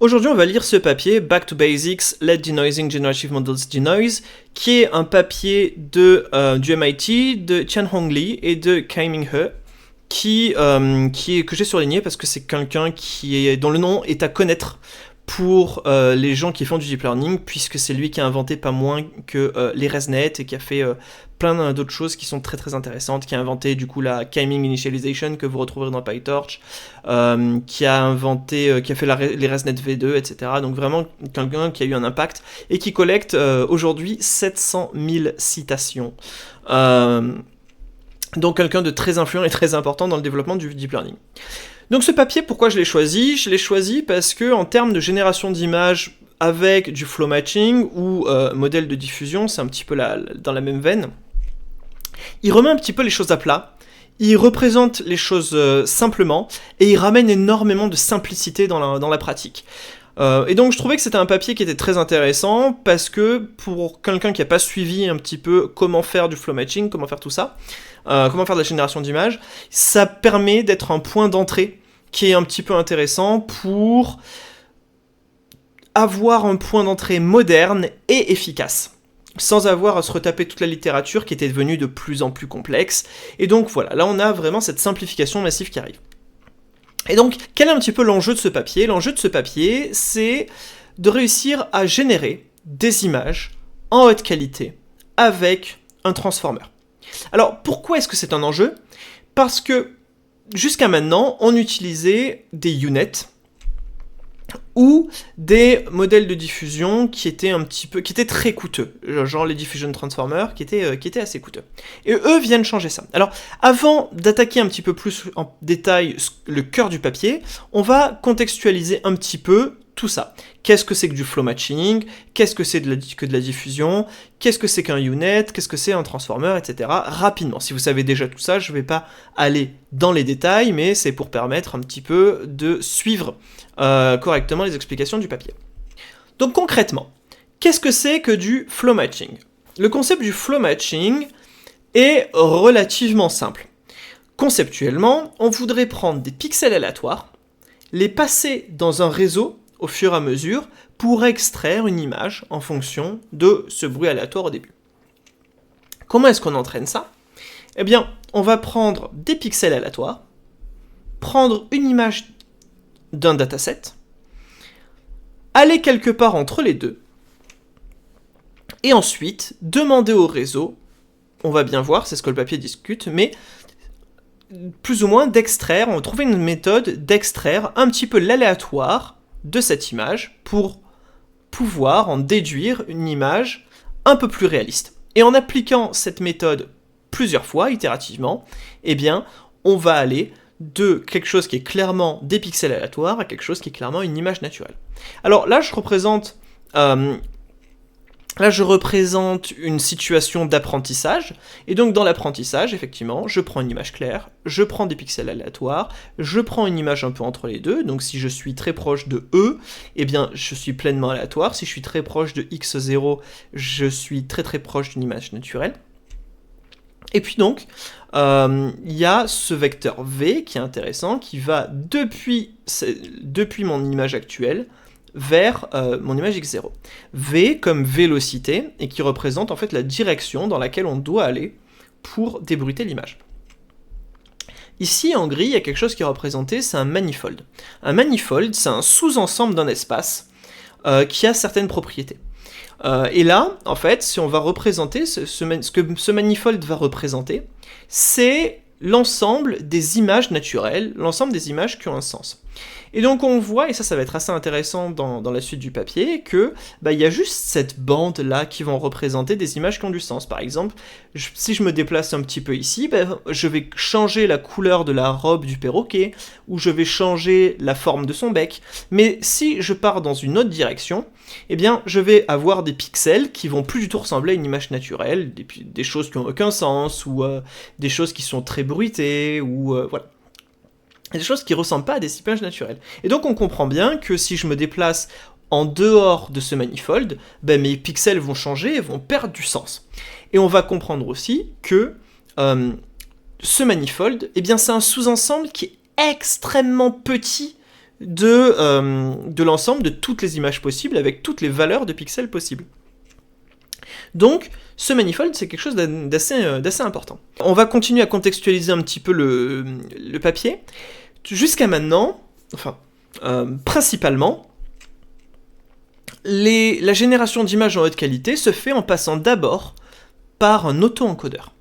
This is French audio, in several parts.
Aujourd'hui, on va lire ce papier, Back to Basics, Let Denoising Generative Models Denoise, qui est un papier du MIT, de Tianhong Li et de Kai-Ming He, que j'ai surligné parce que c'est quelqu'un dont le nom est à connaître pour les gens qui font du deep learning, puisque c'est lui qui a inventé pas moins que les ResNet et qui a fait plein d'autres choses qui sont très très intéressantes, qui a inventé du coup la K-means initialization que vous retrouverez dans PyTorch, qui a fait les ResNet V2, etc. Donc vraiment quelqu'un qui a eu un impact et qui collecte aujourd'hui 700 000 citations. Donc quelqu'un de très influent et très important dans le développement du deep learning. Donc ce papier, pourquoi je l'ai choisi ? Je l'ai choisi parce que en termes de génération d'images avec du flow matching ou modèle de diffusion, c'est un petit peu dans la même veine, il remet un petit peu les choses à plat, il représente les choses simplement, et il ramène énormément de simplicité dans la pratique. Et donc je trouvais que c'était un papier qui était très intéressant, parce que pour quelqu'un qui n'a pas suivi un petit peu comment faire du flow matching, comment faire tout ça, comment faire de la génération d'images, ça permet d'être un point d'entrée qui est un petit peu intéressant pour avoir un point d'entrée moderne et efficace, sans avoir à se retaper toute la littérature qui était devenue de plus en plus complexe. Et donc voilà, là on a vraiment cette simplification massive qui arrive. Et donc, quel est un petit peu l'enjeu de ce papier ? L'enjeu de ce papier, c'est de réussir à générer des images en haute qualité avec un transformer. Alors, pourquoi est-ce que c'est un enjeu ? Parce que jusqu'à maintenant, on utilisait des UNet ou des modèles de diffusion qui étaient très coûteux, genre les diffusion transformers qui étaient assez coûteux. Et eux viennent changer ça. Alors, avant d'attaquer un petit peu plus en détail le cœur du papier, on va contextualiser un petit peu tout ça. Qu'est-ce que c'est que du flow matching ? Qu'est-ce que c'est que de la diffusion ? Qu'est-ce que c'est qu'un UNet ? Qu'est-ce que c'est un transformer, etc. Rapidement. Si vous savez déjà tout ça, je ne vais pas aller dans les détails, mais c'est pour permettre un petit peu de suivre correctement les explications du papier. Donc concrètement, qu'est-ce que c'est que du flow matching ? Le concept du flow matching est relativement simple. Conceptuellement, on voudrait prendre des pixels aléatoires, les passer dans un réseau au fur et à mesure pour extraire une image en fonction de ce bruit aléatoire au début. Comment est-ce qu'on entraîne ça ? Eh bien, on va prendre des pixels aléatoires, prendre une image d'un dataset, aller quelque part entre les deux, et ensuite demander au réseau, on va bien voir, c'est ce que le papier discute, mais plus ou moins d'extraire, on va trouver une méthode d'extraire un petit peu l'aléatoire de cette image pour pouvoir en déduire une image un peu plus réaliste. Et en appliquant cette méthode plusieurs fois, itérativement, eh bien, on va aller de quelque chose qui est clairement des pixels aléatoires à quelque chose qui est clairement une image naturelle. Alors là, je représente une situation d'apprentissage, et donc dans l'apprentissage, effectivement, je prends une image claire, je prends des pixels aléatoires, je prends une image un peu entre les deux, donc si je suis très proche de E, eh bien je suis pleinement aléatoire, si je suis très proche de x0, je suis très très proche d'une image naturelle. Et puis donc, il y a ce vecteur V qui est intéressant, qui va depuis mon image actuelle vers mon image x0. V comme vélocité, et qui représente en fait la direction dans laquelle on doit aller pour débruiter l'image. Ici, en gris, il y a quelque chose qui est représenté, c'est un manifold. Un manifold, c'est un sous-ensemble d'un espace qui a certaines propriétés. Et là, en fait, si on va représenter, ce que ce manifold va représenter, c'est l'ensemble des images naturelles, l'ensemble des images qui ont un sens. Et donc on voit, et ça va être assez intéressant dans la suite du papier, que il y a juste cette bande-là qui vont représenter des images qui ont du sens. Par exemple, si je me déplace un petit peu ici, je vais changer la couleur de la robe du perroquet, ou je vais changer la forme de son bec. Mais si je pars dans une autre direction, eh bien, je vais avoir des pixels qui vont plus du tout ressembler à une image naturelle, des choses qui n'ont aucun sens, ou des choses qui sont très bruitées, ou voilà. Des choses qui ne ressemblent pas à des images naturelles. Et donc on comprend bien que si je me déplace en dehors de ce manifold, mes pixels vont changer et vont perdre du sens. Et on va comprendre aussi que ce manifold, c'est un sous-ensemble qui est extrêmement petit de l'ensemble de toutes les images possibles avec toutes les valeurs de pixels possibles. Donc, ce manifold, c'est quelque chose d'assez important. On va continuer à contextualiser un petit peu le papier. Jusqu'à maintenant, principalement, la génération d'images en haute qualité se fait en passant d'abord par un auto-encodeur.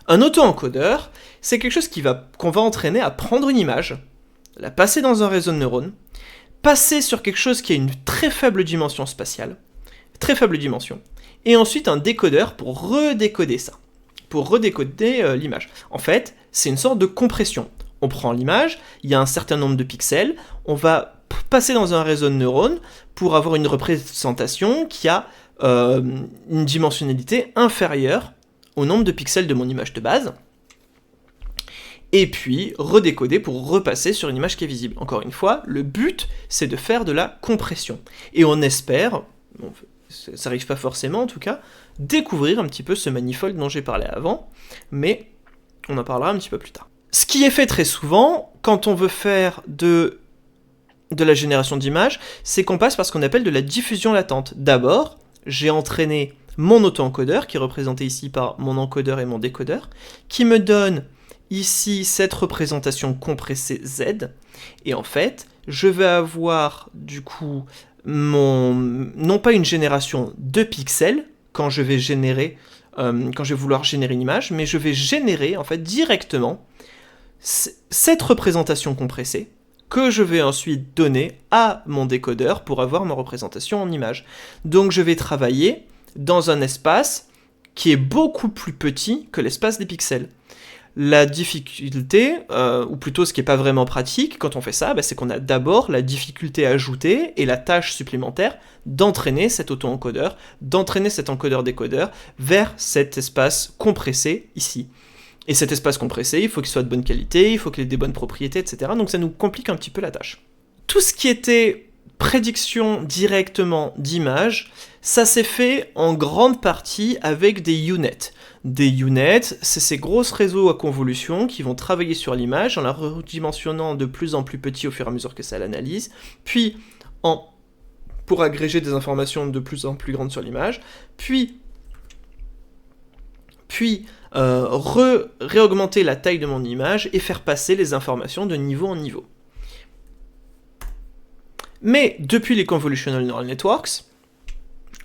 Un auto-encodeur, c'est quelque chose qu'on va entraîner à prendre une image, la passer dans un réseau de neurones, passer sur quelque chose qui a une très faible dimension spatiale, et ensuite un décodeur pour redécoder ça, pour redécoder l'image. En fait, c'est une sorte de compression. On prend l'image, il y a un certain nombre de pixels, on va passer dans un réseau de neurones pour avoir une représentation qui a une dimensionnalité inférieure au nombre de pixels de mon image de base, et puis redécoder pour repasser sur une image qui est visible. Encore une fois, le but, c'est de faire de la compression. Et on espère, ça n'arrive pas forcément en tout cas, découvrir un petit peu ce manifold dont j'ai parlé avant, mais on en parlera un petit peu plus tard. Ce qui est fait très souvent, quand on veut faire de la génération d'images, c'est qu'on passe par ce qu'on appelle de la diffusion latente. D'abord, j'ai entraîné mon auto-encodeur, qui est représenté ici par mon encodeur et mon décodeur, qui me donne ici cette représentation compressée Z, et en fait, je vais avoir du coup non pas une génération de pixels quand je vais vouloir générer une image, mais je vais générer en fait directement cette représentation compressée que je vais ensuite donner à mon décodeur pour avoir ma représentation en image. Donc je vais travailler dans un espace qui est beaucoup plus petit que l'espace des pixels. La difficulté, ou plutôt ce qui n'est pas vraiment pratique quand on fait ça, c'est qu'on a d'abord la difficulté ajoutée et la tâche supplémentaire d'entraîner cet auto-encodeur, d'entraîner cet encodeur-décodeur vers cet espace compressé ici. Et cet espace compressé, il faut qu'il soit de bonne qualité, il faut qu'il ait des bonnes propriétés, etc. Donc ça nous complique un petit peu la tâche. Tout ce qui était prédiction directement d'images, ça s'est fait en grande partie avec des UNet. Des UNet, c'est ces grosses réseaux à convolution qui vont travailler sur l'image en la redimensionnant de plus en plus petit au fur et à mesure que ça l'analyse, puis pour agréger des informations de plus en plus grandes sur l'image, puis réaugmenter la taille de mon image et faire passer les informations de niveau en niveau. Mais depuis les Convolutional Neural Networks,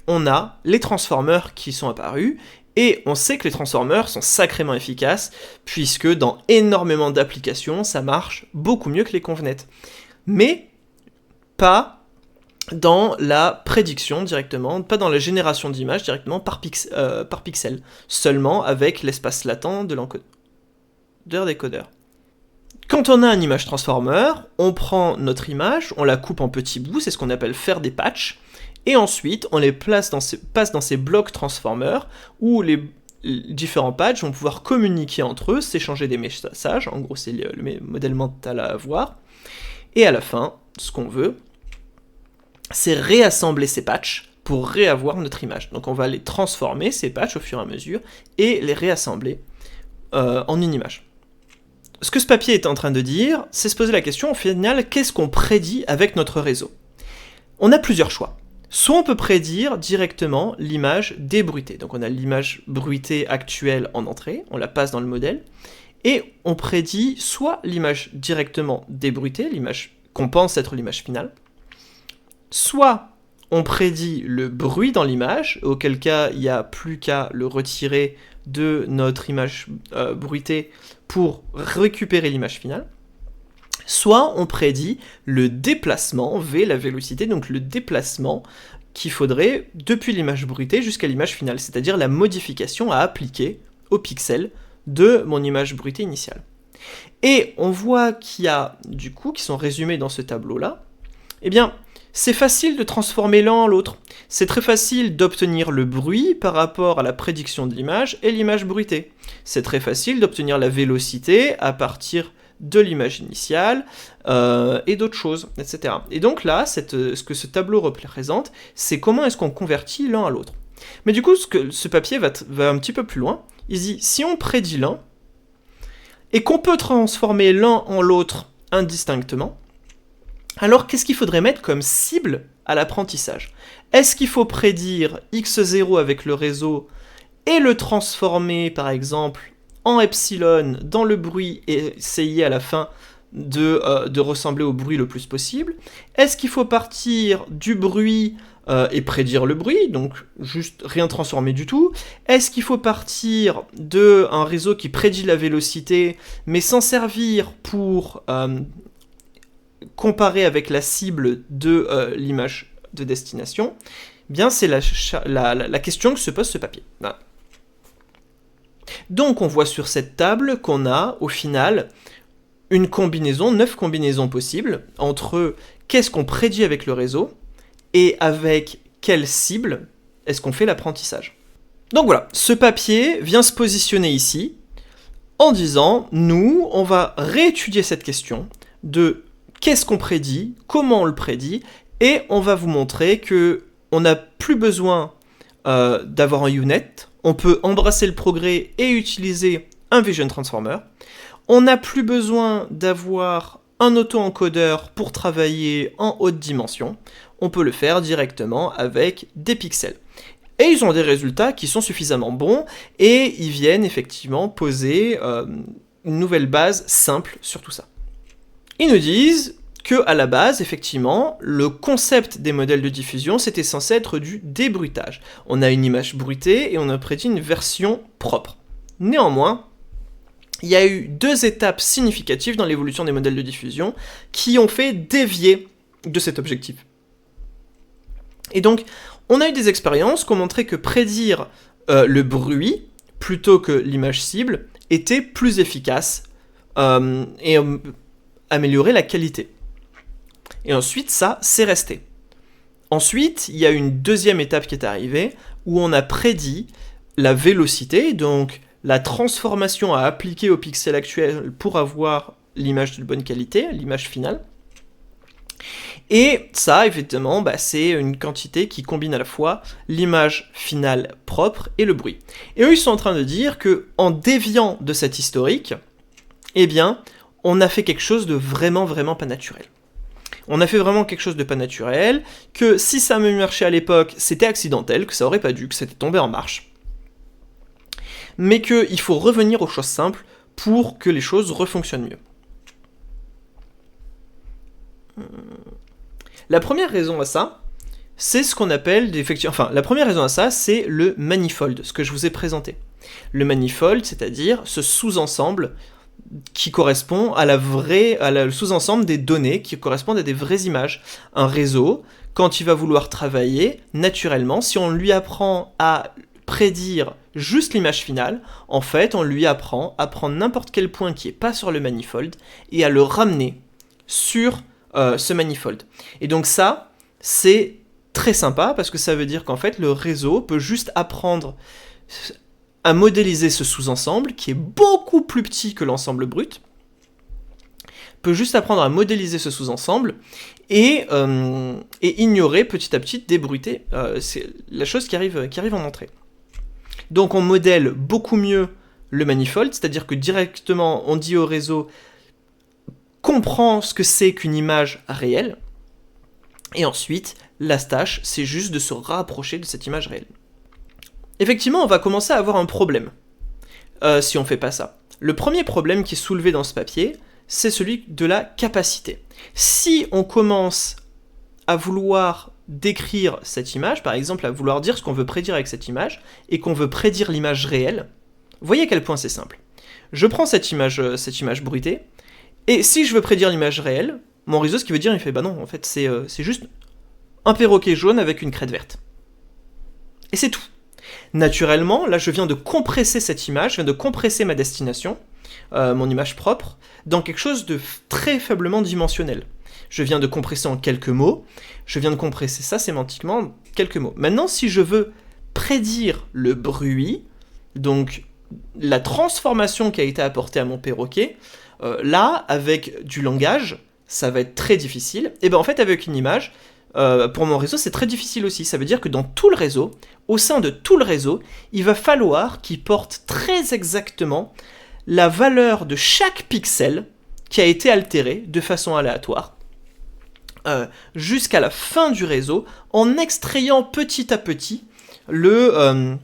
on a les transformers qui sont apparus, et on sait que les transformers sont sacrément efficaces, puisque dans énormément d'applications, ça marche beaucoup mieux que les convnet. Mais pas dans la prédiction directement, pas dans la génération d'images directement par pixel, seulement avec l'espace latent de l'encodeur-décodeur. Quand on a une image transformer, on prend notre image, on la coupe en petits bouts, c'est ce qu'on appelle faire des patchs, et ensuite on les passe dans ces blocs transformers où les différents patchs vont pouvoir communiquer entre eux, s'échanger des messages, en gros c'est le modèle mental à avoir, et à la fin, ce qu'on veut, c'est réassembler ces patchs pour réavoir notre image. Donc on va les transformer, ces patchs, au fur et à mesure, et les réassembler en une image. Ce que ce papier est en train de dire, c'est se poser la question, au final, qu'est-ce qu'on prédit avec notre réseau ? On a plusieurs choix. Soit on peut prédire directement l'image débruitée. Donc on a l'image bruitée actuelle en entrée, on la passe dans le modèle, et on prédit soit l'image directement débruitée, l'image qu'on pense être l'image finale, soit on prédit le bruit dans l'image, auquel cas il n'y a plus qu'à le retirer de notre image bruitée pour récupérer l'image finale, soit on prédit le déplacement, V, la vélocité, donc le déplacement qu'il faudrait depuis l'image bruitée jusqu'à l'image finale, c'est-à-dire la modification à appliquer au pixel de mon image bruitée initiale. Et on voit qu'il y a, du coup, qui sont résumés dans ce tableau-là, eh bien, c'est facile de transformer l'un en l'autre. C'est très facile d'obtenir le bruit par rapport à la prédiction de l'image et l'image bruitée. C'est très facile d'obtenir la vélocité à partir de l'image initiale et d'autres choses, etc. Et donc là, ce que ce tableau représente, c'est comment est-ce qu'on convertit l'un à l'autre. Mais du coup, ce papier va un petit peu plus loin. Il dit, si on prédit l'un, et qu'on peut transformer l'un en l'autre indistinctement, Alors, qu'est-ce qu'il faudrait mettre comme cible à l'apprentissage? Est-ce qu'il faut prédire x0 avec le réseau et le transformer, par exemple, en epsilon dans le bruit et essayer à la fin de ressembler au bruit le plus possible? Est-ce qu'il faut partir du bruit et prédire le bruit, donc juste rien transformer du tout? Est-ce qu'il faut partir d'un réseau qui prédit la vélocité, mais s'en servir pour comparer avec la cible de l'image de destination? Bien, c'est la question que se pose ce papier. Voilà. Donc on voit sur cette table qu'on a, au final, une combinaison, 9 combinaisons possibles, entre qu'est-ce qu'on prédit avec le réseau, et avec quelle cible est-ce qu'on fait l'apprentissage. Donc voilà, ce papier vient se positionner ici, en disant, nous, on va réétudier cette question de qu'est-ce qu'on prédit, comment on le prédit, et on va vous montrer que on n'a plus besoin d'avoir un UNet, on peut embrasser le progrès et utiliser un Vision Transformer. On n'a plus besoin d'avoir un auto-encodeur pour travailler en haute dimension. On peut le faire directement avec des pixels. Et ils ont des résultats qui sont suffisamment bons et ils viennent effectivement poser une nouvelle base simple sur tout ça. Ils nous disent que à la base, effectivement, le concept des modèles de diffusion, c'était censé être du débruitage. On a une image bruitée et on a prédit une version propre. Néanmoins, il y a eu 2 étapes significatives dans l'évolution des modèles de diffusion qui ont fait dévier de cet objectif. Et donc, on a eu des expériences qui ont montré que prédire le bruit plutôt que l'image cible était plus efficace et améliorer la qualité. Et ensuite, ça, c'est resté. Ensuite, il y a une deuxième étape qui est arrivée, où on a prédit la vélocité, donc la transformation à appliquer au pixel actuel pour avoir l'image de bonne qualité, l'image finale. Et ça, évidemment, c'est une quantité qui combine à la fois l'image finale propre et le bruit. Et eux, ils sont en train de dire qu'en déviant de cet historique, eh bien, on a fait quelque chose de vraiment, vraiment pas naturel. On a fait vraiment quelque chose de pas naturel, que si ça avait marché à l'époque, c'était accidentel, que ça aurait pas dû, que c'était tombé en marche. Mais qu'il faut revenir aux choses simples pour que les choses refonctionnent mieux. La première raison à ça, c'est ce qu'on appelle la première raison à ça, c'est le manifold, ce que je vous ai présenté. Le manifold, c'est-à-dire ce sous-ensemble qui correspond à le sous-ensemble des données qui correspondent à des vraies images. Un réseau, quand il va vouloir travailler, naturellement, si on lui apprend à prédire juste l'image finale, en fait, on lui apprend à prendre n'importe quel point qui n'est pas sur le manifold et à le ramener sur ce manifold. Et donc ça, c'est très sympa parce que ça veut dire qu'en fait, le réseau peut juste apprendre à modéliser ce sous-ensemble, qui est beaucoup plus petit que l'ensemble brut, peut juste apprendre à modéliser ce sous-ensemble et ignorer petit à petit, débruiter, c'est la chose qui arrive en entrée. Donc on modèle beaucoup mieux le manifold, c'est-à-dire que directement on dit au réseau comprend ce que c'est qu'une image réelle, et ensuite la tâche c'est juste de se rapprocher de cette image réelle. Effectivement, on va commencer à avoir un problème si on ne fait pas ça. Le premier problème qui est soulevé dans ce papier, c'est celui de la capacité. Si on commence à vouloir décrire cette image, par exemple à vouloir dire ce qu'on veut prédire avec cette image, et qu'on veut prédire l'image réelle, voyez à quel point c'est simple. Je prends cette image bruitée, et si je veux prédire l'image réelle, mon réseau, ce qui veut dire, il fait, non, en fait, c'est juste un perroquet jaune avec une crête verte. Et c'est tout. Naturellement, là je viens de compresser cette image, je viens de compresser ma destination, mon image propre, dans quelque chose de très faiblement dimensionnel. Je viens de compresser en quelques mots, je viens de compresser ça sémantiquement en quelques mots. Maintenant, si je veux prédire le bruit, donc la transformation qui a été apportée à mon perroquet, là, avec du langage, ça va être très difficile. Et bien en fait, avec une image, pour mon réseau, c'est très difficile aussi. Ça veut dire que dans tout le réseau, au sein de tout le réseau, il va falloir qu'il porte très exactement la valeur de chaque pixel qui a été altéré de façon aléatoire. jusqu'à la fin du réseau en extrayant petit à petit le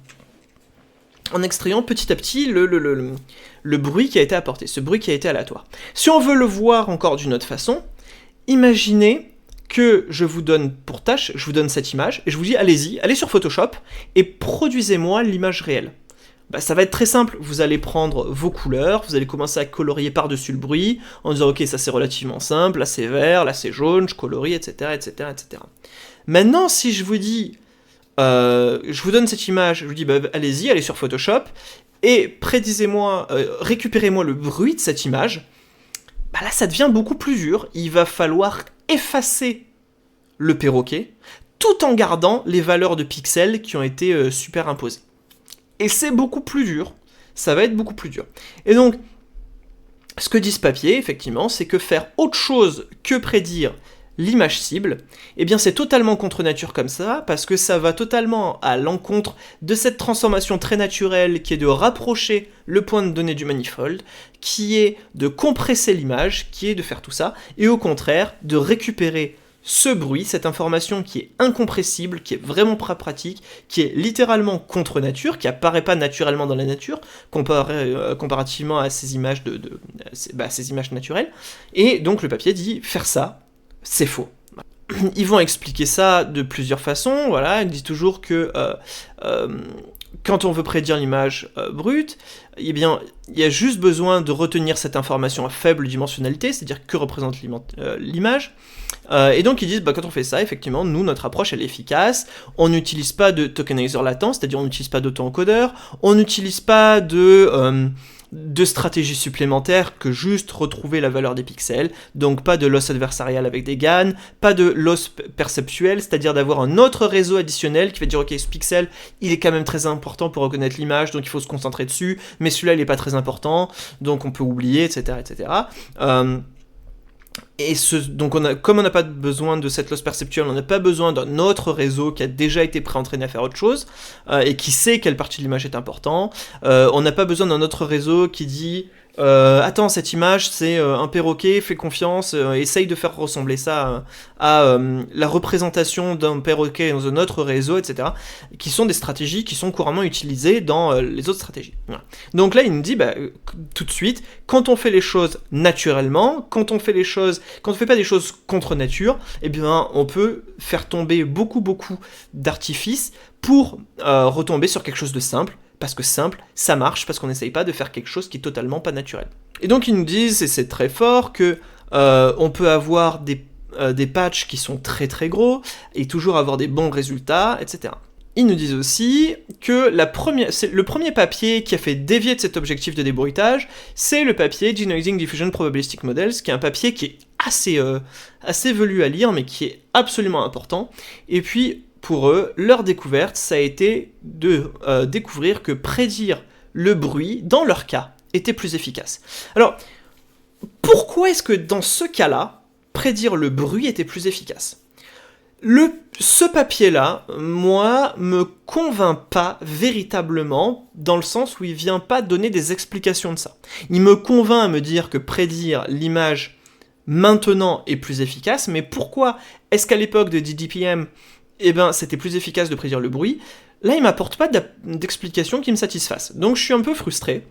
bruit qui a été apporté, ce bruit qui a été aléatoire. Si on veut le voir encore d'une autre façon, imaginez que je vous donne pour tâche, je vous donne cette image, et je vous dis allez-y, allez sur Photoshop, et produisez-moi l'image réelle. Bah, ça va être très simple, vous allez prendre vos couleurs, vous allez commencer à colorier par-dessus le bruit, en disant ok ça c'est relativement simple, là c'est vert, là c'est jaune, je colorie, etc. etc., etc. Maintenant si je vous dis, je vous donne cette image, je vous dis bah, allez-y, allez sur Photoshop, et prédisez-moi, récupérez-moi le bruit de cette image, bah là ça devient beaucoup plus dur, il va falloir effacer le perroquet, tout en gardant les valeurs de pixels qui ont été superimposées. Et c'est beaucoup plus dur, ça va être beaucoup plus dur. Et donc, ce que dit ce papier, effectivement, c'est que faire autre chose que prédire l'image cible, eh bien c'est totalement contre nature comme ça, parce que ça va totalement à l'encontre de cette transformation très naturelle qui est de rapprocher le point de données du manifold, qui est de compresser l'image, qui est de faire tout ça, et au contraire, de récupérer ce bruit, cette information qui est incompressible, qui est vraiment pas pratique, qui est littéralement contre nature, qui apparaît pas naturellement dans la nature, comparativement à ces images ces images naturelles. Et donc le papier dit faire ça, c'est faux. Ils vont expliquer ça de plusieurs façons. Voilà, ils disent toujours que quand on veut prédire l'image brute, eh bien, il y a juste besoin de retenir cette information à faible dimensionnalité, c'est-à-dire que représente l'image. Et donc ils disent, bah, quand on fait ça, effectivement, nous, notre approche, elle est efficace, on n'utilise pas de tokenizer latent, c'est-à-dire on n'utilise pas d'auto-encodeur, on n'utilise pas de stratégie supplémentaire que juste retrouver la valeur des pixels, donc pas de loss adversarial avec des GAN, pas de loss perceptuel, c'est-à-dire d'avoir un autre réseau additionnel qui va dire ok ce pixel il est quand même très important pour reconnaître l'image donc il faut se concentrer dessus, mais celui-là il est pas très important donc on peut oublier, etc. etc. Donc comme on n'a pas besoin de cette loss perceptuelle, on n'a pas besoin d'un autre réseau qui a déjà été pré-entraîné à faire autre chose, et qui sait quelle partie de l'image est importante. On n'a pas besoin d'un autre réseau qui dit attends, cette image c'est un perroquet, fais confiance, essaye de faire ressembler ça à la représentation d'un perroquet dans un autre réseau, etc. Qui sont des stratégies qui sont couramment utilisées dans les autres stratégies. Voilà. Donc là il nous dit tout de suite, quand on fait les choses naturellement, quand on fait pas des choses contre nature, eh bien on peut faire tomber beaucoup d'artifices pour retomber sur quelque chose de simple, parce que simple, ça marche, parce qu'on n'essaye pas de faire quelque chose qui est totalement pas naturel. Et donc ils nous disent, et c'est très fort, que on peut avoir des patchs qui sont très très gros, et toujours avoir des bons résultats, etc. Ils nous disent aussi que le premier papier qui a fait dévier de cet objectif de débruitage, c'est le papier Denoising Diffusion Probabilistic Models, qui est un papier qui est assez velu à lire, mais qui est absolument important. Et puis, pour eux, leur découverte, ça a été de découvrir que prédire le bruit, dans leur cas, était plus efficace. Alors, pourquoi est-ce que dans ce cas-là, prédire le bruit était plus efficace ? Ce papier-là, moi, me convainc pas véritablement, dans le sens où il vient pas donner des explications de ça. Il me convainc à me dire que prédire l'image maintenant est plus efficace, mais pourquoi est-ce qu'à l'époque de DDPM, eh ben, c'était plus efficace de prédire le bruit ? Là, il m'apporte pas d'explication qui me satisfasse. Donc je suis un peu frustré.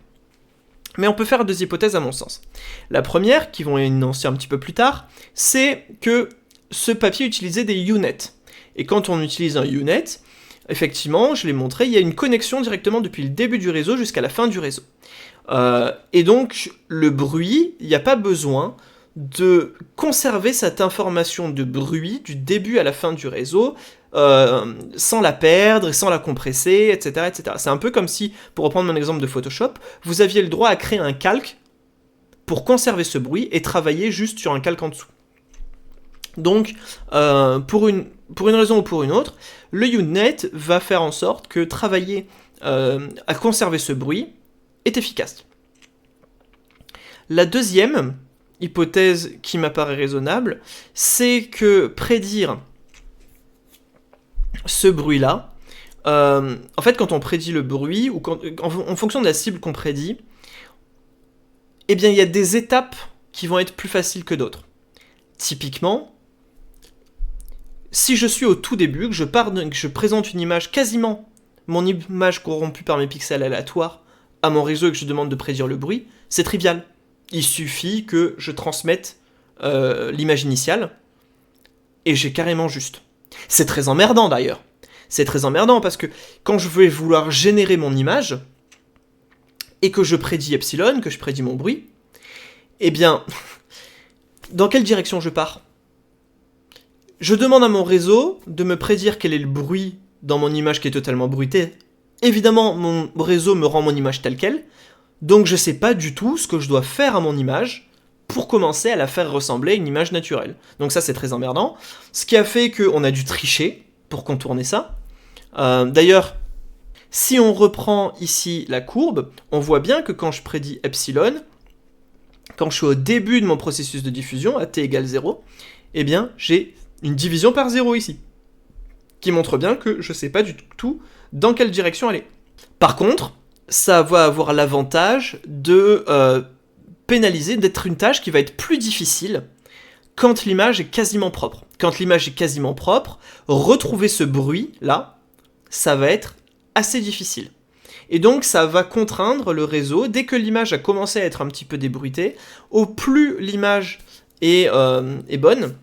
Mais on peut faire deux hypothèses à mon sens. La première, qui vont énoncer un petit peu plus tard, c'est que ce papier utilisait des UNet. Et quand on utilise un UNet, effectivement, je l'ai montré, il y a une connexion directement depuis le début du réseau jusqu'à la fin du réseau. Et donc, le bruit, il n'y a pas besoin de conserver cette information de bruit du début à la fin du réseau, sans la perdre et sans la compresser, etc., etc. C'est un peu comme si, pour reprendre mon exemple de Photoshop, vous aviez le droit à créer un calque pour conserver ce bruit et travailler juste sur un calque en dessous. Donc, pour une raison ou pour une autre, le UNet va faire en sorte que travailler à conserver ce bruit est efficace. La deuxième hypothèse qui m'apparaît raisonnable, c'est que prédire ce bruit-là, en fait, quand on prédit le bruit, ou en fonction de la cible qu'on prédit, eh bien, il y a des étapes qui vont être plus faciles que d'autres. Typiquement, si je suis au tout début, que je présente une image quasiment, mon image corrompue par mes pixels aléatoires, à mon réseau et que je demande de prédire le bruit, c'est trivial. Il suffit que je transmette l'image initiale, et j'ai carrément juste. C'est très emmerdant d'ailleurs. C'est très emmerdant parce que quand je vais vouloir générer mon image, et que je prédis epsilon, que je prédis mon bruit, eh bien, dans quelle direction je pars ? Je demande à mon réseau de me prédire quel est le bruit dans mon image qui est totalement bruitée. Évidemment, mon réseau me rend mon image telle quelle, donc je ne sais pas du tout ce que je dois faire à mon image pour commencer à la faire ressembler à une image naturelle. Donc ça, c'est très emmerdant. Ce qui a fait qu'on a dû tricher pour contourner ça. D'ailleurs, si on reprend ici la courbe, on voit bien que quand je prédis epsilon, quand je suis au début de mon processus de diffusion, à t égale 0, eh bien, j'ai une division par 0 ici, qui montre bien que je ne sais pas du tout dans quelle direction aller. Par contre, ça va avoir l'avantage de pénaliser, d'être une tâche qui va être plus difficile quand l'image est quasiment propre. Quand l'image est quasiment propre, retrouver ce bruit-là, ça va être assez difficile. Et donc ça va contraindre le réseau, dès que l'image a commencé à être un petit peu débruitée, au plus l'image est bonne,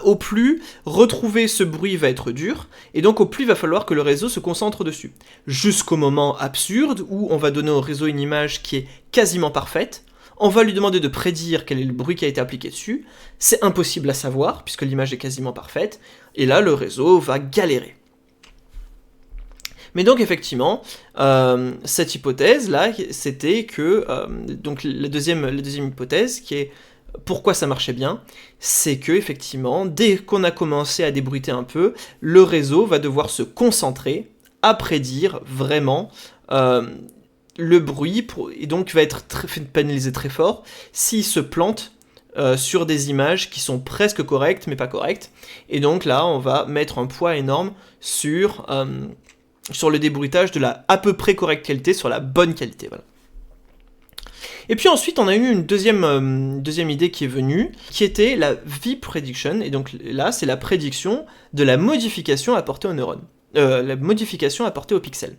au plus retrouver ce bruit va être dur, et donc au plus il va falloir que le réseau se concentre dessus. Jusqu'au moment absurde où on va donner au réseau une image qui est quasiment parfaite, on va lui demander de prédire quel est le bruit qui a été appliqué dessus, c'est impossible à savoir puisque l'image est quasiment parfaite, et là le réseau va galérer. Mais donc effectivement, cette hypothèse-là, c'était que, donc la deuxième hypothèse, qui est pourquoi ça marchait bien, c'est que effectivement, dès qu'on a commencé à débruiter un peu, le réseau va devoir se concentrer à prédire vraiment le bruit, et donc va être pénalisé très fort s'il se plante sur des images qui sont presque correctes, mais pas correctes. Et donc là, on va mettre un poids énorme sur le débruitage de la à peu près correcte qualité, sur la bonne qualité. Voilà. Et puis ensuite, on a eu une deuxième idée qui est venue, qui était la V-prediction, et donc là, c'est la prédiction de la modification apportée aux neurones, la modification apportée aux pixels.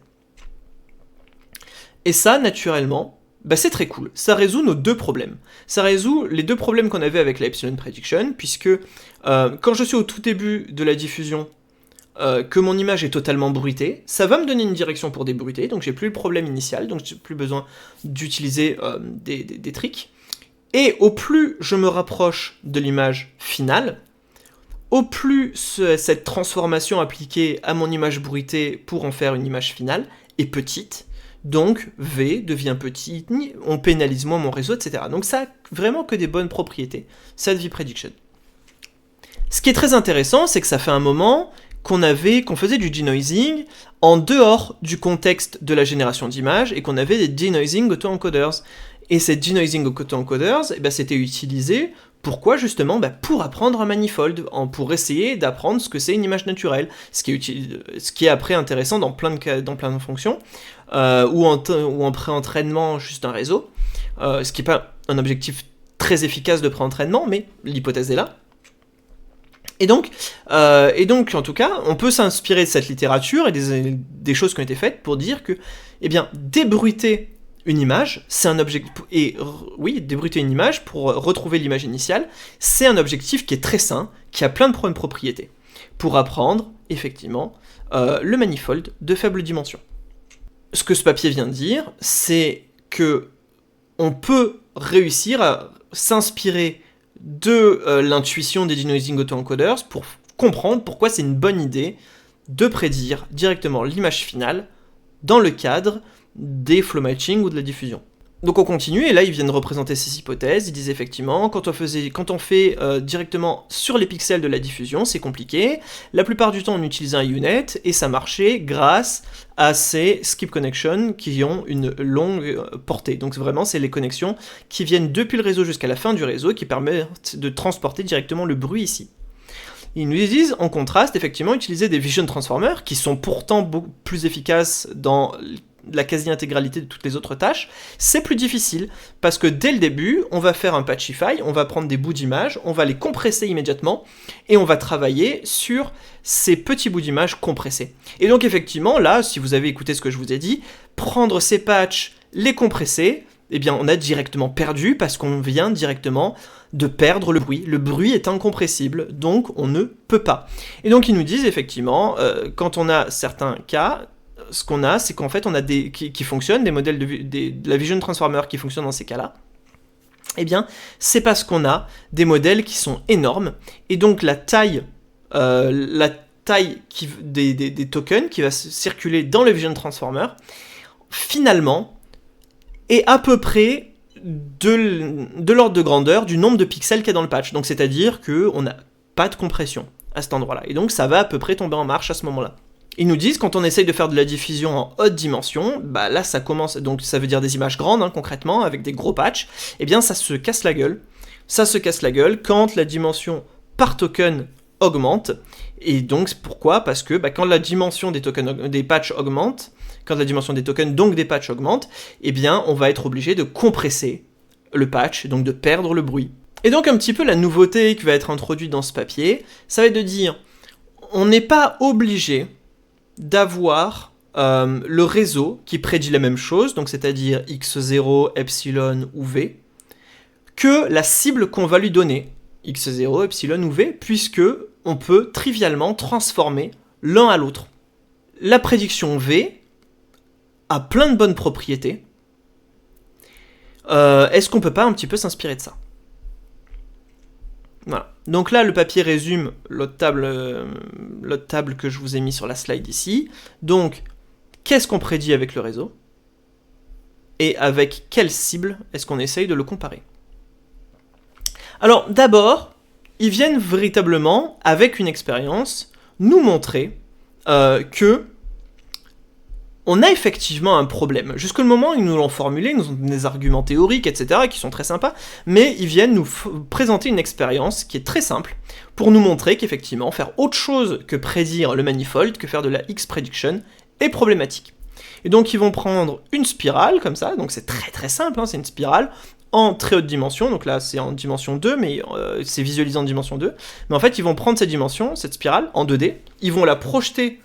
Et ça, naturellement, c'est très cool. Ça résout nos deux problèmes. Ça résout les deux problèmes qu'on avait avec la Epsilon Prediction, puisque quand je suis au tout début de la diffusion, que mon image est totalement bruitée, ça va me donner une direction pour débruiter, donc j'ai plus le problème initial, donc j'ai plus besoin d'utiliser des tricks. Et au plus je me rapproche de l'image finale, au plus cette transformation appliquée à mon image bruitée pour en faire une image finale est petite, donc V devient petit, on pénalise moins mon réseau, etc. Donc ça a vraiment que des bonnes propriétés, cette V-prediction. Ce qui est très intéressant, c'est que ça fait un moment qu'on faisait du denoising en dehors du contexte de la génération d'images et qu'on avait des denoising auto-encoders. Et ces denoising auto-encoders, c'était utilisé pourquoi justement pour apprendre un manifold, pour essayer d'apprendre ce que c'est une image naturelle, ce qui est après intéressant dans plein de fonctions, ou en pré-entraînement juste un réseau, ce qui n'est pas un objectif très efficace de pré-entraînement, mais l'hypothèse est là. Et donc, en tout cas, on peut s'inspirer de cette littérature et des choses qui ont été faites pour dire que, débruiter une image, c'est un objectif. Et oui, débruiter une image pour retrouver l'image initiale, c'est un objectif qui est très sain, qui a plein de bonnes propriétés, pour apprendre, effectivement, le manifold de faible dimension. Ce que ce papier vient de dire, c'est que on peut réussir à s'inspirer de l'intuition des denoising auto-encoders pour comprendre pourquoi c'est une bonne idée de prédire directement l'image finale dans le cadre des flow matching ou de la diffusion. Donc on continue, et là ils viennent représenter ces hypothèses. Ils disent effectivement, quand on fait directement sur les pixels de la diffusion, c'est compliqué. La plupart du temps on utilisait un UNet, et ça marchait grâce à ces skip connections qui ont une longue portée. Donc vraiment c'est les connexions qui viennent depuis le réseau jusqu'à la fin du réseau, qui permettent de transporter directement le bruit ici. Ils nous disent, en contraste, effectivement, utiliser des vision transformers, qui sont pourtant beaucoup plus efficaces dans la quasi-intégralité de toutes les autres tâches, c'est plus difficile, parce que dès le début, on va faire un patchify, on va prendre des bouts d'images, on va les compresser immédiatement, et on va travailler sur ces petits bouts d'images compressés. Et donc effectivement, là, si vous avez écouté ce que je vous ai dit, prendre ces patchs, les compresser, eh bien on a directement perdu, parce qu'on vient directement de perdre le bruit. Le bruit est incompressible, donc on ne peut pas. Et donc ils nous disent effectivement, quand on a certains cas, ce qu'on a, c'est qu'en fait on a des qui fonctionnent, des modèles de la Vision Transformer qui fonctionnent dans ces cas-là. Eh bien, c'est parce qu'on a des modèles qui sont énormes, et donc la taille des tokens qui va circuler dans le Vision Transformer, finalement, est à peu près de l'ordre de grandeur du nombre de pixels qu'il y a dans le patch. Donc c'est-à-dire qu'on n'a pas de compression à cet endroit-là. Et donc ça va à peu près tomber en marche à ce moment-là. Ils nous disent, quand on essaye de faire de la diffusion en haute dimension, bah là ça commence, donc ça veut dire des images grandes, hein, concrètement, avec des gros patchs, et bien ça se casse la gueule. Ça se casse la gueule quand la dimension par token augmente. Et donc pourquoi ? Parce que quand la dimension des patchs augmente, quand la dimension des tokens, donc des patchs, augmente, eh bien, on va être obligé de compresser le patch, donc de perdre le bruit. Et donc, un petit peu la nouveauté qui va être introduite dans ce papier, ça va être de dire, on n'est pas obligé d'avoir le réseau qui prédit la même chose, donc c'est-à-dire x0, epsilon ou v, que la cible qu'on va lui donner, x0, epsilon ou v, puisque on peut trivialement transformer l'un à l'autre. La prédiction v a plein de bonnes propriétés. Est-ce qu'on peut pas un petit peu s'inspirer de ça ? Voilà. Donc là, le papier résume l'autre table que je vous ai mis sur la slide ici. Donc, qu'est-ce qu'on prédit avec le réseau ? Et avec quelle cible est-ce qu'on essaye de le comparer ? Alors, d'abord, ils viennent véritablement, avec une expérience, nous montrer que on a effectivement un problème. Jusqu'au moment où ils nous l'ont formulé, ils nous ont des arguments théoriques, etc., qui sont très sympas, mais ils viennent nous présenter une expérience qui est très simple, pour nous montrer qu'effectivement, faire autre chose que prédire le manifold, que faire de la X-prediction, est problématique. Et donc ils vont prendre une spirale, comme ça, donc c'est très très simple, hein, c'est une spirale, en très haute dimension, donc là c'est en dimension 2, mais c'est visualisé en dimension 2, mais en fait ils vont prendre cette dimension, cette spirale, en 2D, ils vont la projeter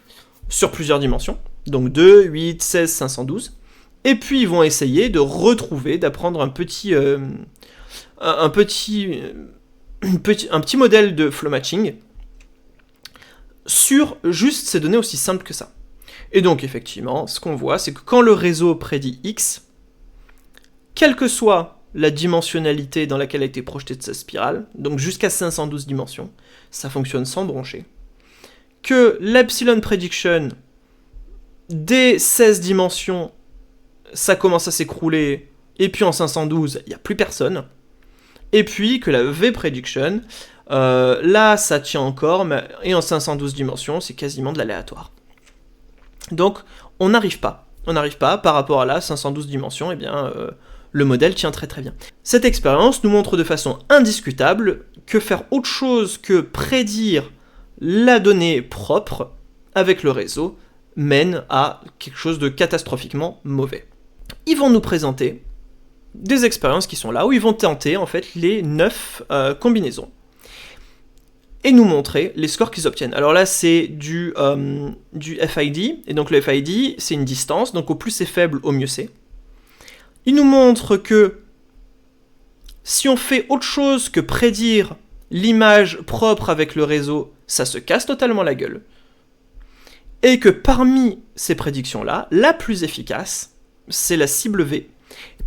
sur plusieurs dimensions, donc 2, 8, 16, 512, et puis ils vont essayer de retrouver, d'apprendre un petit modèle de flow matching sur juste ces données aussi simples que ça. Et donc effectivement, ce qu'on voit, c'est que quand le réseau prédit X, quelle que soit la dimensionnalité dans laquelle a été projetée de sa spirale, donc jusqu'à 512 dimensions, ça fonctionne sans broncher, que l'Epsilon Prediction, dès 16 dimensions, ça commence à s'écrouler, et puis en 512, il n'y a plus personne, et puis que la V Prediction, là ça tient encore, et en 512 dimensions, c'est quasiment de l'aléatoire. Donc on n'arrive pas, par rapport à la 512 dimensions, eh bien le modèle tient très très bien. Cette expérience nous montre de façon indiscutable que faire autre chose que prédire la donnée propre avec le réseau mène à quelque chose de catastrophiquement mauvais. Ils vont nous présenter des expériences qui sont là, où ils vont tenter en fait les 9 combinaisons et nous montrer les scores qu'ils obtiennent. Alors là c'est du FID, et donc le FID c'est une distance, donc au plus c'est faible, au mieux c'est. Il nous montre que si on fait autre chose que prédire l'image propre avec le réseau, ça se casse totalement la gueule. Et que parmi ces prédictions-là, la plus efficace, c'est la cible V.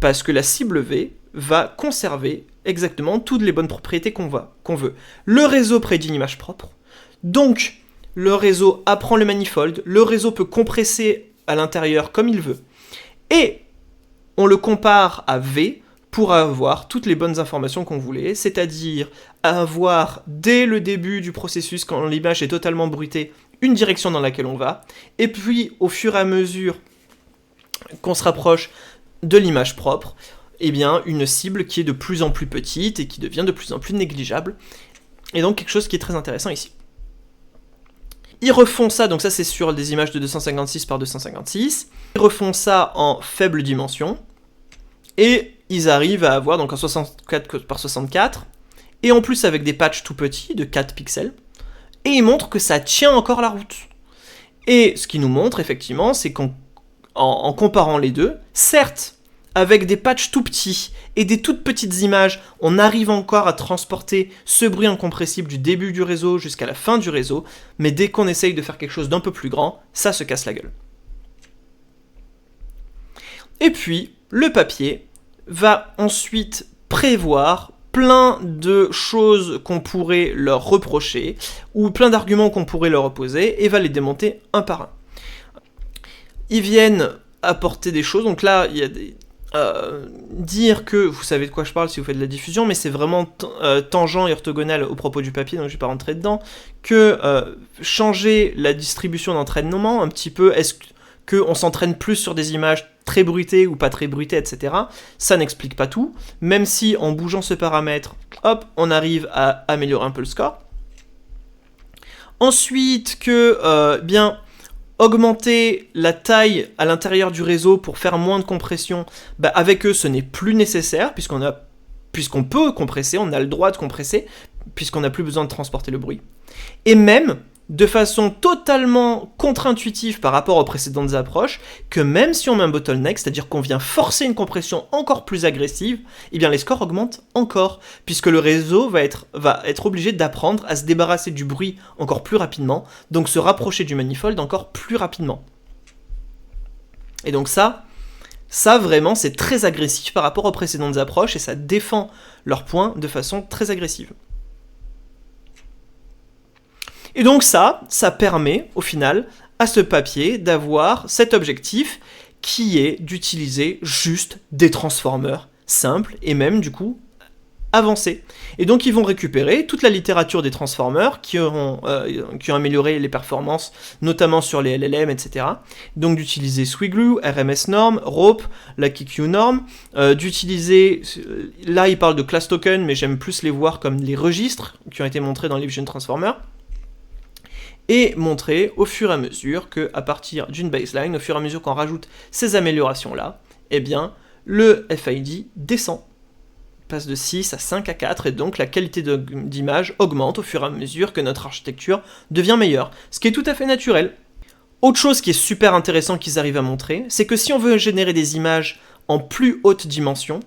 Parce que la cible V va conserver exactement toutes les bonnes propriétés qu'on veut. Le réseau prédit une image propre, donc le réseau apprend le manifold, le réseau peut compresser à l'intérieur comme il veut, et on le compare à V pour avoir toutes les bonnes informations qu'on voulait, c'est-à-dire avoir dès le début du processus, quand l'image est totalement bruitée, une direction dans laquelle on va, et puis au fur et à mesure qu'on se rapproche de l'image propre, eh bien une cible qui est de plus en plus petite et qui devient de plus en plus négligeable, et donc quelque chose qui est très intéressant ici. Ils refont ça, donc ça c'est sur des images de 256 par 256. Ils refont ça en faible dimension. Et ils arrivent à avoir, donc en 64 par 64. Et en plus avec des patchs tout petits, de 4 pixels. Et ils montrent que ça tient encore la route. Et ce qu'ils nous montrent, effectivement, c'est qu'en comparant les deux, certes, avec des patchs tout petits et des toutes petites images, on arrive encore à transporter ce bruit incompressible du début du réseau jusqu'à la fin du réseau, mais dès qu'on essaye de faire quelque chose d'un peu plus grand, ça se casse la gueule. Et puis, le papier va ensuite prévoir plein de choses qu'on pourrait leur reprocher, ou plein d'arguments qu'on pourrait leur opposer, et va les démonter un par un. Ils viennent apporter des choses, donc là, il y a des... dire que, vous savez de quoi je parle si vous faites de la diffusion, mais c'est vraiment tangent et orthogonal au propos du papier, donc je ne vais pas rentrer dedans, que changer la distribution d'entraînement un petit peu, est-ce qu'on s'entraîne plus sur des images très bruitées ou pas très bruitées, etc. Ça n'explique pas tout, même si en bougeant ce paramètre, hop, on arrive à améliorer un peu le score. Ensuite, bien... augmenter la taille à l'intérieur du réseau pour faire moins de compression, avec eux ce n'est plus nécessaire puisqu'on peut compresser, on a le droit de compresser puisqu'on n'a plus besoin de transporter le bruit. Et même de façon totalement contre-intuitive par rapport aux précédentes approches, que même si on met un bottleneck, c'est-à-dire qu'on vient forcer une compression encore plus agressive, eh bien les scores augmentent encore, puisque le réseau va être obligé d'apprendre à se débarrasser du bruit encore plus rapidement, donc se rapprocher du manifold encore plus rapidement. Et donc ça vraiment c'est très agressif par rapport aux précédentes approches, et ça défend leur point de façon très agressive. Et donc ça permet, au final, à ce papier d'avoir cet objectif qui est d'utiliser juste des transformers simples et même, du coup, avancés. Et donc ils vont récupérer toute la littérature des transformers qui ont amélioré les performances, notamment sur les LLM, etc. Donc d'utiliser Swigglue, RMS norm, Rope, la KQ norm, d'utiliser... Là, ils parlent de class token, mais j'aime plus les voir comme les registres qui ont été montrés dans les Vision Transformers. Et montrer au fur et à mesure qu'à partir d'une baseline, au fur et à mesure qu'on rajoute ces améliorations-là, eh bien, le FID descend, passe de 6 à 5 à 4, et donc la qualité d'image augmente au fur et à mesure que notre architecture devient meilleure, ce qui est tout à fait naturel. Autre chose qui est super intéressant qu'ils arrivent à montrer, c'est que si on veut générer des images en plus haute dimension,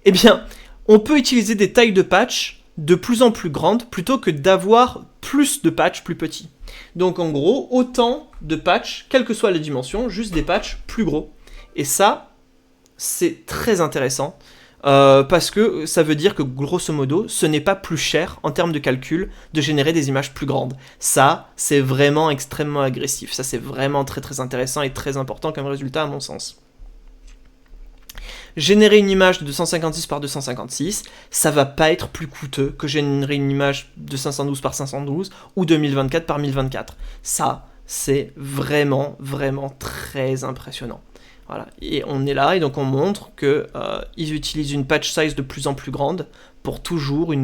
eh bien, on peut utiliser des tailles de patch de plus en plus grandes plutôt que d'avoir plus de patchs plus petits. Donc en gros, autant de patchs, quelle que soit la dimension, juste des patchs plus gros. Et ça, c'est très intéressant, parce que ça veut dire que grosso modo, ce n'est pas plus cher en termes de calcul de générer des images plus grandes. Ça, c'est vraiment extrêmement agressif. Ça, c'est vraiment très très intéressant et très important comme résultat à mon sens. Générer une image de 256 par 256, ça va pas être plus coûteux que générer une image de 512 par 512 ou de 1024 par 1024. Ça, c'est vraiment, vraiment très impressionnant. Voilà. Et on est là, et donc on montre qu'ils utilisent une patch size de plus en plus grande pour toujours un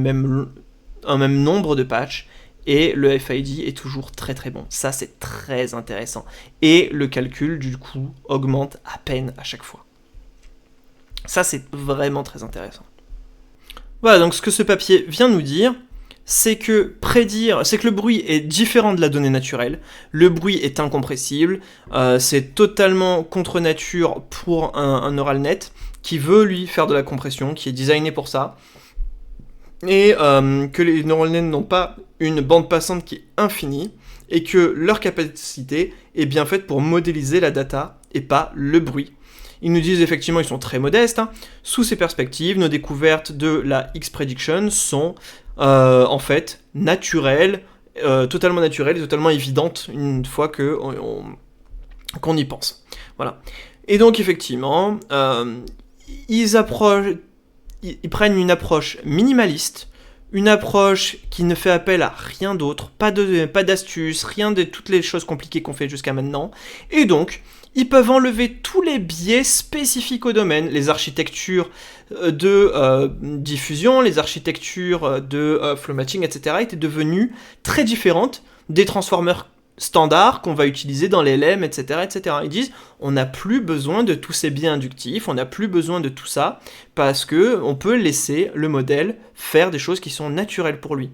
même nombre de patchs, et le FID est toujours très très bon. Ça, c'est très intéressant. Et le calcul, du coup, augmente à peine à chaque fois. Ça, c'est vraiment très intéressant. Voilà, donc ce que ce papier vient nous dire, c'est que le bruit est différent de la donnée naturelle, le bruit est incompressible, c'est totalement contre nature pour un neural net qui veut, lui, faire de la compression, qui est designé pour ça, et que les neural nets n'ont pas une bande passante qui est infinie, et que leur capacité est bien faite pour modéliser la data et pas le bruit. Ils nous disent effectivement ils sont très modestes. Sous ces perspectives, nos découvertes de la X-Prediction sont en fait naturelles, totalement naturelles et totalement évidentes une fois qu'on y pense. Voilà. Et donc effectivement, ils prennent une approche minimaliste, une approche qui ne fait appel à rien d'autre, pas d'astuces, rien de toutes les choses compliquées qu'on fait jusqu'à maintenant, et donc ils peuvent enlever tous les biais spécifiques au domaine, les architectures de diffusion, les architectures de flow matching, etc. étaient devenues très différentes des transformers standards qu'on va utiliser dans les LM, etc., etc. Ils disent, on n'a plus besoin de tous ces biais inductifs, on n'a plus besoin de tout ça, parce que on peut laisser le modèle faire des choses qui sont naturelles pour lui.